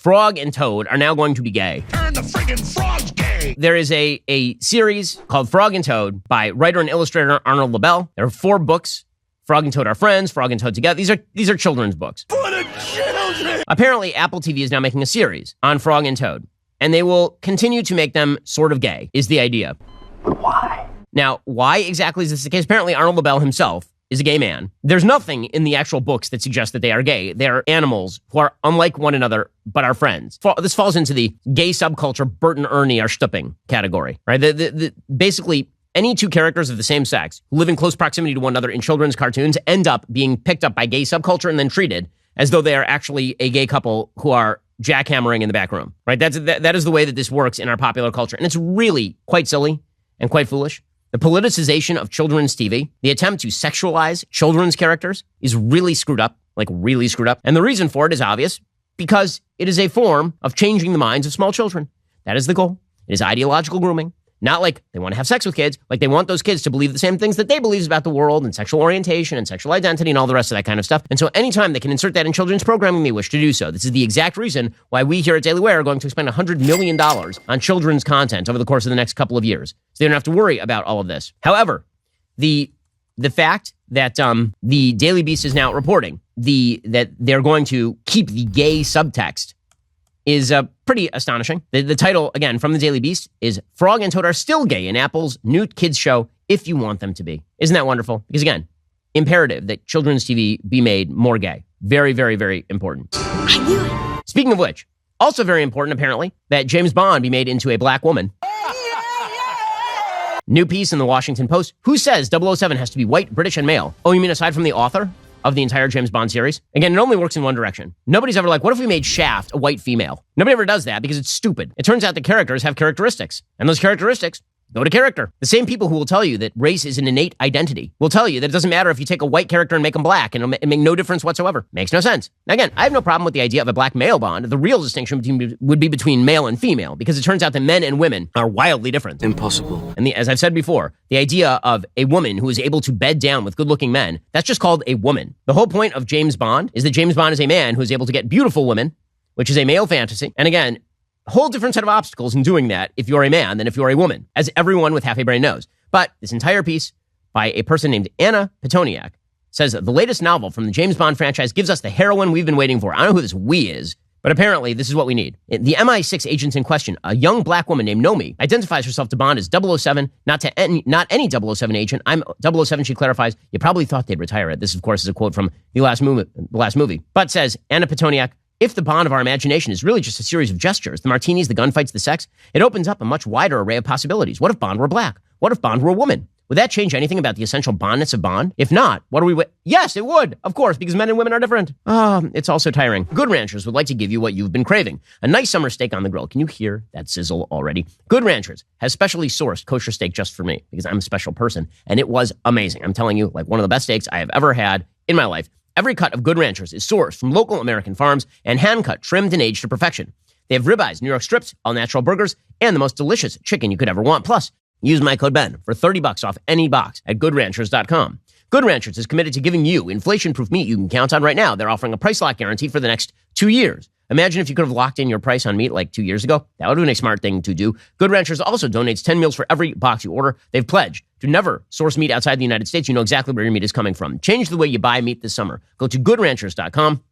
Frog and Toad are now going to be gay. Turn the friggin' frogs gay! There is a series called Frog and Toad by writer and illustrator Arnold LaBelle. There are 4 books. Frog and Toad are friends. Frog and Toad together. These are children's books. For the children! Apparently, Apple TV is now making a series on Frog and Toad, and they will continue to make them sort of gay, is the idea. Why? Now, why exactly is this the case? Apparently, Arnold LaBelle himself is a gay man. There's nothing in the actual books that suggests that they are gay. They're animals who are unlike one another, but are friends. This falls into the gay subculture Bert and Ernie are stupping category, right? Basically, any 2 characters of the same sex who live in close proximity to one another in children's cartoons end up being picked up by gay subculture and then treated as though they are actually a gay couple who are jackhammering in the back room, right? That is the way that this works in our popular culture. And it's really quite silly and quite foolish. The politicization of children's TV, the attempt to sexualize children's characters is really screwed up, like really screwed up. And the reason for it is obvious, because it is a form of changing the minds of small children. That is the goal. It is ideological grooming. Not like they want to have sex with kids, like they want those kids to believe the same things that they believe about the world and sexual orientation and sexual identity and all the rest of that kind of stuff. And so anytime they can insert that in children's programming, they wish to do so. This is the exact reason why we here at Daily Wire are going to spend $100 million on children's content over the course of the next couple of years. So they don't have to worry about all of this. However, the fact that the Daily Beast is now reporting that they're going to keep the gay subtext is pretty astonishing. The title, again, from the Daily Beast is Frog and Toad are still gay in Apple's new kids show, if you want them to be. Isn't that wonderful? Because again, imperative that children's TV be made more gay. Very, very, very important. I knew it. Speaking of which, also very important, apparently, that James Bond be made into a black woman. New piece in the Washington Post. Who says 007 has to be white, British, and male? Oh, you mean aside from the author of the entire James Bond series? Again, it only works in one direction. Nobody's ever like, what if we made Shaft a white female? Nobody ever does that because it's stupid. It turns out that characters have characteristics, and those characteristics go to character. The same people who will tell you that race is an innate identity will tell you that it doesn't matter if you take a white character and make them black, and it'll make no difference whatsoever. Makes no sense. Now, again, I have no problem with the idea of a black male Bond. The real distinction would be between male and female, because it turns out that men and women are wildly different. Impossible. And as I've said before, the idea of a woman who is able to bed down with good-looking men, that's just called a woman. The whole point of James Bond is that James Bond is a man who is able to get beautiful women, which is a male fantasy. And again, whole different set of obstacles in doing that if you're a man than if you're a woman, as everyone with half a brain knows. But this entire piece by a person named Anna Petoniak says that the latest novel from the James Bond franchise gives us the heroine we've been waiting for. I don't know who this we is, but apparently this is what we need. The MI6 agents in question, a young black woman named Nomi, identifies herself to Bond as 007, not any 007 agent. I'm 007, she clarifies. You probably thought they'd retire it. This, of course, is a quote from the last movie. But says Anna Petoniak, if the Bond of our imagination is really just a series of gestures, the martinis, the gunfights, the sex, it opens up a much wider array of possibilities. What if Bond were black? What if Bond were a woman? Would that change anything about the essential Bondness of Bond? If not, what are we... Yes, it would, of course, because men and women are different. It's also tiring. Good Ranchers would like to give you what you've been craving. A nice summer steak on the grill. Can you hear that sizzle already? Good Ranchers has specially sourced kosher steak just for me, because I'm a special person, and it was amazing. I'm telling you, like one of the best steaks I have ever had in my life. Every cut of Good Ranchers is sourced from local American farms and hand-cut, trimmed, and aged to perfection. They have ribeyes, New York strips, all-natural burgers, and the most delicious chicken you could ever want. Plus, use my code BEN for $30 off any box at GoodRanchers.com. Good Ranchers is committed to giving you inflation-proof meat you can count on right now. They're offering a price lock guarantee for the next 2 years. Imagine if you could have locked in your price on meat like 2 years ago. That would have been a smart thing to do. Good Ranchers also donates 10 meals for every box you order. They've pledged to never source meat outside the United States. You know exactly where your meat is coming from. Change the way you buy meat this summer. Go to GoodRanchers.com.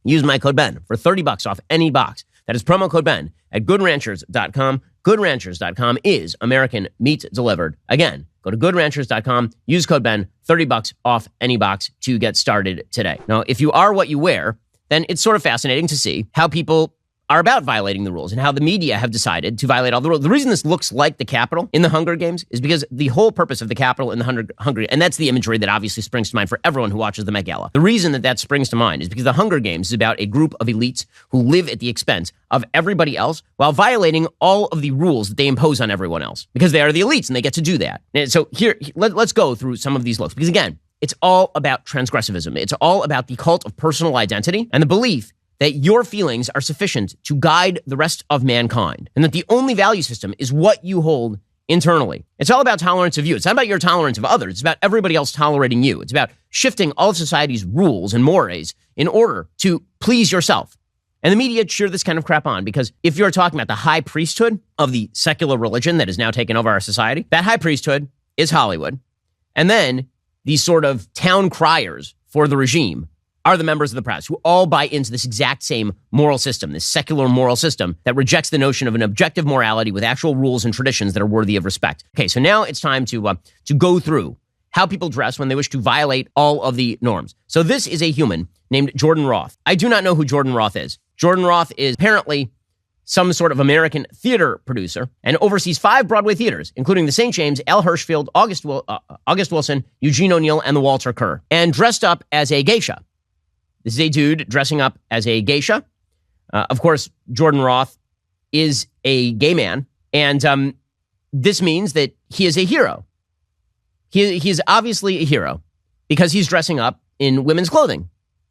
Use my code BEN for $30 off any box. That is promo code BEN at GoodRanchers.com. GoodRanchers.com is American meat delivered. Again, go to GoodRanchers.com. Use code BEN, $30 off any box to get started today. Now, if you are what you wear, then it's sort of fascinating to see how people are about violating the rules and how the media have decided to violate all the rules. The reason this looks like the Capitol in the Hunger Games is because the whole purpose of the Capitol in the Hunger, and that's the imagery that obviously springs to mind for everyone who watches the Met Gala. The reason that springs to mind is because the Hunger Games is about a group of elites who live at the expense of everybody else while violating all of the rules that they impose on everyone else, because they are the elites and they get to do that. And so here, let's go through some of these looks, because again, it's all about transgressivism. It's all about the cult of personal identity and the belief that your feelings are sufficient to guide the rest of mankind, and that the only value system is what you hold internally. It's all about tolerance of you. It's not about your tolerance of others. It's about everybody else tolerating you. It's about shifting all of society's rules and mores in order to please yourself. And the media cheer this kind of crap on because if you're talking about the high priesthood of the secular religion that has now taken over our society, that high priesthood is Hollywood. And then these sort of town criers for the regime are the members of the press who all buy into this exact same moral system, this secular moral system that rejects the notion of an objective morality with actual rules and traditions that are worthy of respect. Okay, so now it's time to go through how people dress when they wish to violate all of the norms. So this is a human named Jordan Roth. I do not know who Jordan Roth is. Jordan Roth is apparently some sort of American theater producer and oversees 5 Broadway theaters, including the St. James, Al Hirschfield, August Wilson, Eugene O'Neill, and the Walter Kerr, and dressed up as a geisha. This is a dude dressing up as a geisha. Of course, Jordan Roth is a gay man, and this means that he is a hero. He is obviously a hero because he's dressing up in women's clothing,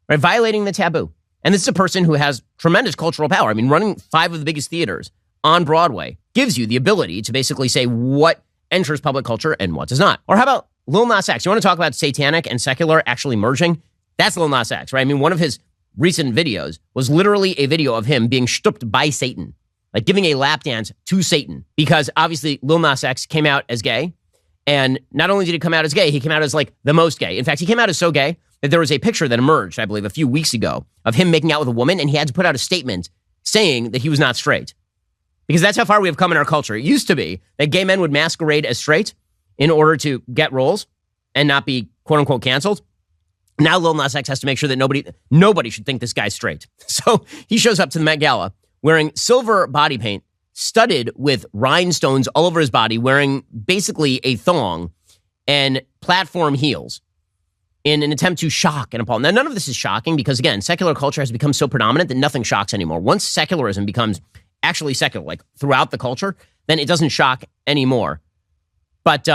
right? Violating the taboo. And this is a person who has tremendous cultural power. I mean, running 5 of the biggest theaters on Broadway gives you the ability to basically say what enters public culture and what does not. Or how about Lil Nas X? You want to talk about satanic and secular actually merging? That's Lil Nas X, right? I mean, one of his recent videos was literally a video of him being stooped by Satan, like giving a lap dance to Satan, because obviously Lil Nas X came out as gay. And not only did he come out as gay, he came out as like the most gay. In fact, he came out as so gay that there was a picture that emerged, I believe, a few weeks ago of him making out with a woman, and he had to put out a statement saying that he was not straight. Because that's how far we have come in our culture. It used to be that gay men would masquerade as straight in order to get roles and not be quote unquote canceled. Now Lil Nas X has to make sure that nobody should think this guy's straight. So he shows up to the Met Gala wearing silver body paint, studded with rhinestones all over his body, wearing basically a thong and platform heels in an attempt to shock and appall. Now, none of this is shocking because, again, secular culture has become so predominant that nothing shocks anymore. Once secularism becomes actually secular, like throughout the culture, then it doesn't shock anymore. But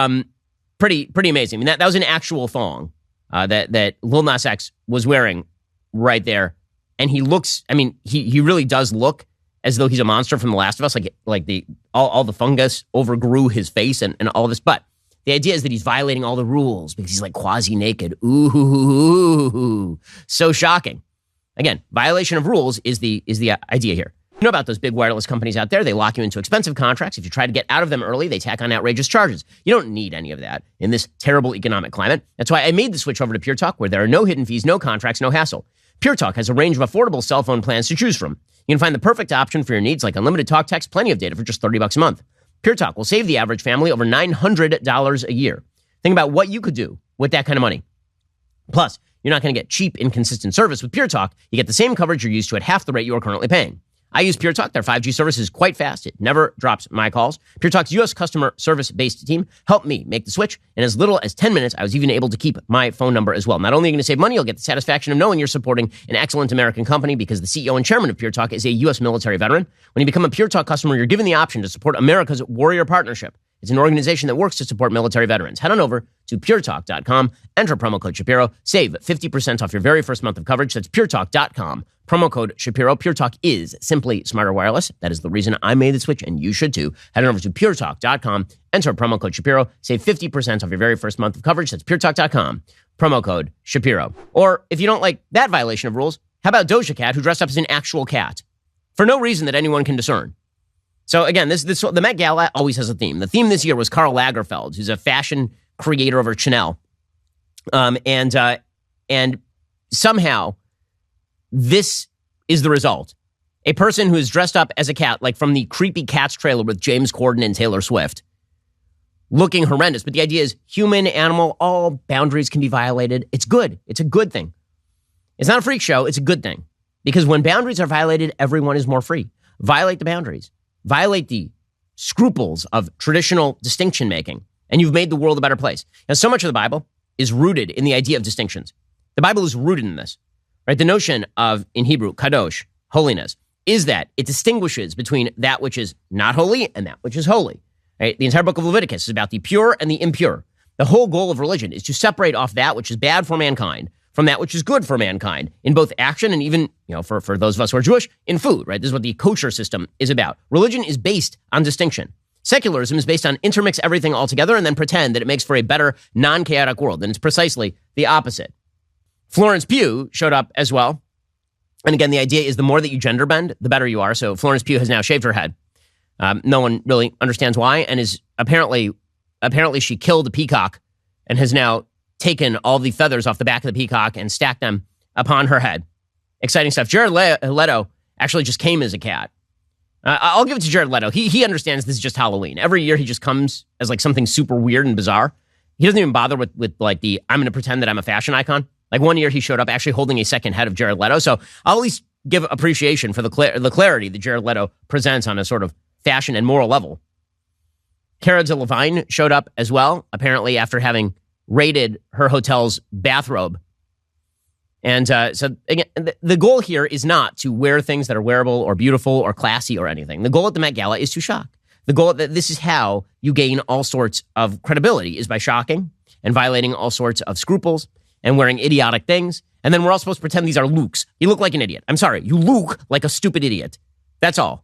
pretty amazing. I mean, that was an actual thong that Lil Nas X was wearing right there. And he looks, I mean, he really does look as though he's a monster from The Last of Us, like all the fungus overgrew his face and all this. But the idea is that he's violating all the rules because he's like quasi-naked. Ooh, so shocking. Again, violation of rules is the idea here. You know about those big wireless companies out there? They lock you into expensive contracts. If you try to get out of them early, they tack on outrageous charges. You don't need any of that in this terrible economic climate. That's why I made the switch over to PureTalk, where there are no hidden fees, no contracts, no hassle. PureTalk has a range of affordable cell phone plans to choose from. You can find the perfect option for your needs, like unlimited talk, text, plenty of data for just $30 a month. PureTalk will save the average family over $900 a year. Think about what you could do with that kind of money. Plus, you're not going to get cheap, inconsistent service with PureTalk. You get the same coverage you're used to at half the rate you are currently paying. I use PureTalk. Their 5G service is quite fast. It never drops my calls. PureTalk's U.S. customer service-based team helped me make the switch. In as little as 10 minutes, I was even able to keep my phone number as well. Not only are you going to save money, you'll get the satisfaction of knowing you're supporting an excellent American company because the CEO and chairman of PureTalk is a U.S. military veteran. When you become a PureTalk customer, you're given the option to support America's Warrior Partnership. It's an organization that works to support military veterans. Head on over to puretalk.com, enter promo code Shapiro, save 50% off your very first month of coverage. That's puretalk.com, promo code Shapiro. PureTalk is simply smarter wireless. That is the reason I made the switch, and you should too. Head on over to puretalk.com, enter promo code Shapiro, save 50% off your very first month of coverage. That's puretalk.com, promo code Shapiro. Or if you don't like that violation of rules, how about Doja Cat, who dressed up as an actual cat for no reason that anyone can discern? So again, the Met Gala always has a theme. The theme this year was Karl Lagerfeld, who's a fashion creator over Chanel. And somehow this is the result. A person who is dressed up as a cat, like from the creepy Cats trailer with James Corden and Taylor Swift, looking horrendous. But the idea is human, animal, all boundaries can be violated. It's good. It's a good thing. It's not a freak show. It's a good thing. Because when boundaries are violated, everyone is more free. Violate the boundaries. Violate the scruples of traditional distinction making, and you've made the world a better place. Now, so much of the Bible is rooted in the idea of distinctions. The Bible is rooted in this, right? The notion of, in Hebrew, kadosh, holiness, is that it distinguishes between that which is not holy and that which is holy. Right? The entire book of Leviticus is about the pure and the impure. The whole goal of religion is to separate off that which is bad for mankind from that which is good for mankind in both action and even, for those of us who are Jewish, in food, right? This is what the kosher system is about. Religion is based on distinction. Secularism is based on intermix everything all together and then pretend that it makes for a better, non-chaotic world. And it's precisely the opposite. Florence Pugh showed up as well And again, the idea is the more that you gender bend, the better you are. So Florence Pugh has now shaved her head. No one really understands why, and is apparently she killed a peacock and has now taken all the feathers off the back of the peacock and stacked them upon her head. Exciting stuff. Jared Leto actually just came as a cat. I'll give it to Jared Leto. He understands this is just Halloween. Every year he just comes as like something super weird and bizarre. He doesn't even bother with like I'm going to pretend that I'm a fashion icon. Like one year he showed up actually holding a second head of Jared Leto. So I'll at least give appreciation for the clarity that Jared Leto presents on a sort of fashion and moral level. Cara Delevingne showed up as well, apparently after having raided her hotel's bathrobe. And so again, the goal here is not to wear things that are wearable or beautiful or classy or anything. The goal at the Met Gala is to shock. The goal that this is how you gain all sorts of credibility is by shocking and violating all sorts of scruples and wearing idiotic things. And then we're all supposed to pretend these are looks. You look like an idiot. I'm sorry. You look like a stupid idiot. That's all.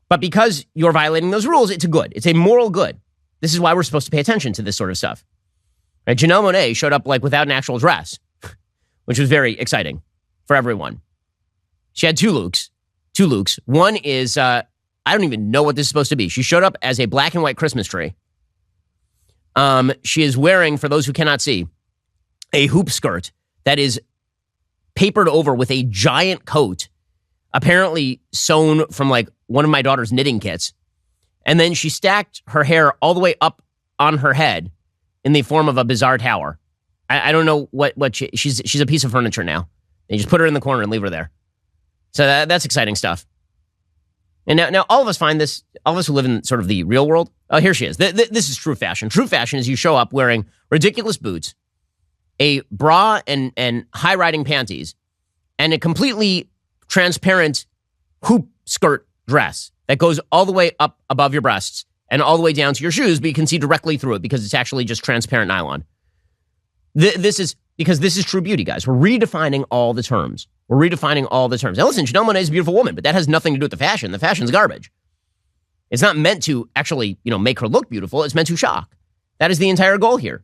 But because you're violating those rules, it's a good. It's a moral good. This is why we're supposed to pay attention to this sort of stuff. Right? Janelle Monáe showed up like without an actual dress, which was very exciting for everyone. She had two looks. One is, I don't even know what this is supposed to be. She showed up as a black and white Christmas tree. She is wearing, for those who cannot see, a hoop skirt that is papered over with a giant coat, apparently sewn from like one of my daughter's knitting kits. And then she stacked her hair all the way up on her head in the form of a bizarre tower. I don't know what she's a piece of furniture now. They just put her in the corner and leave her there. So that's exciting stuff. And now all of us find this, all of us who live in sort of the real world. Oh, here she is. This is true fashion. True fashion is you show up wearing ridiculous boots, a bra and high-riding panties, and a completely transparent hoop skirt dress that goes all the way up above your breasts and all the way down to your shoes, but you can see directly through it because it's actually just transparent nylon. This is because this is true beauty, guys. We're redefining all the terms. Now listen, Janelle Monáe is a beautiful woman, but that has nothing to do with the fashion. The fashion's garbage. It's not meant to actually, make her look beautiful. It's meant to shock. That is the entire goal here.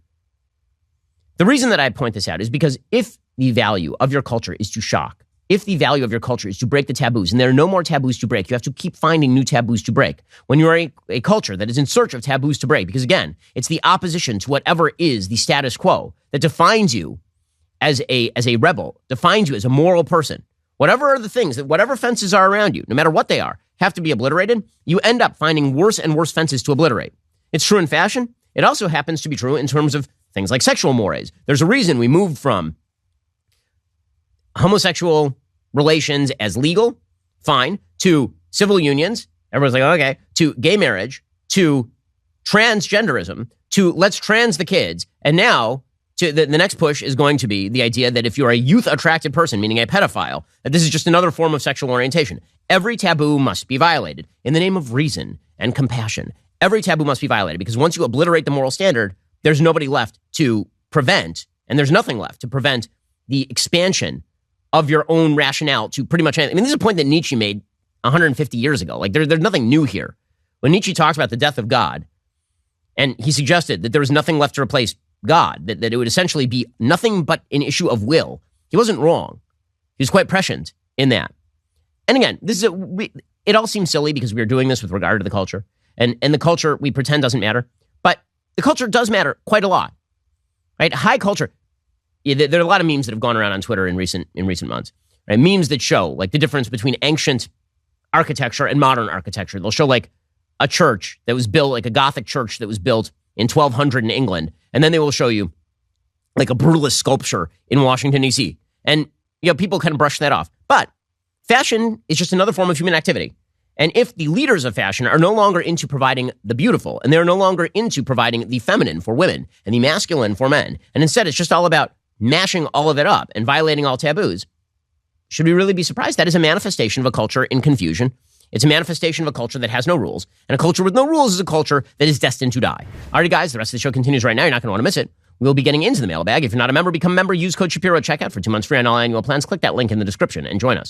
The reason that I point this out is because if the value of your culture is to shock, if the value of your culture is to break the taboos, and there are no more taboos to break, you have to keep finding new taboos to break. When you're a culture that is in search of taboos to break, because again, it's the opposition to whatever is the status quo that defines you as a rebel, defines you as a moral person. Whatever are the things, whatever fences are around you, no matter what they are, have to be obliterated, you end up finding worse and worse fences to obliterate. It's true in fashion. It also happens to be true in terms of things like sexual mores. There's a reason we moved from homosexual relations as legal, fine, to civil unions, everyone's like, okay, to gay marriage, to transgenderism, to let's trans the kids, and now to the next push is going to be the idea that if you're a youth-attracted person, meaning a pedophile, that this is just another form of sexual orientation. Every taboo must be violated in the name of reason and compassion. Every taboo must be violated because once you obliterate the moral standard, there's nobody left to prevent, and there's nothing left to prevent the expansion of your own rationale to pretty much anything. I mean, this is a point that Nietzsche made 150 years ago. Like, there's nothing new here. When Nietzsche talks about the death of God, and he suggested that there was nothing left to replace God, that it would essentially be nothing but an issue of will. He wasn't wrong. He was quite prescient in that. And again, it all seems silly because we are doing this with regard to the culture. And the culture we pretend doesn't matter. But the culture does matter quite a lot. Right? High culture. Yeah, there are a lot of memes that have gone around on Twitter in recent months. Right? Memes that show like the difference between ancient architecture and modern architecture. They'll show like a church that was built, like a Gothic church that was built in 1200 in England. And then they will show you like a brutalist sculpture in Washington, D.C. And people kind of brush that off. But fashion is just another form of human activity. And if the leaders of fashion are no longer into providing the beautiful, and they're no longer into providing the feminine for women and the masculine for men, and instead it's just all about mashing all of it up and violating all taboos, should we really be surprised? That is a manifestation of a culture in confusion. It's a manifestation of a culture that has no rules. And a culture with no rules is a culture that is destined to die. All right, guys, the rest of the show continues right now. You're not going to want to miss it. We'll be getting into the mailbag. If you're not a member, become a member. Use code Shapiro at checkout for 2 months free on all annual plans. Click that link in the description and join us.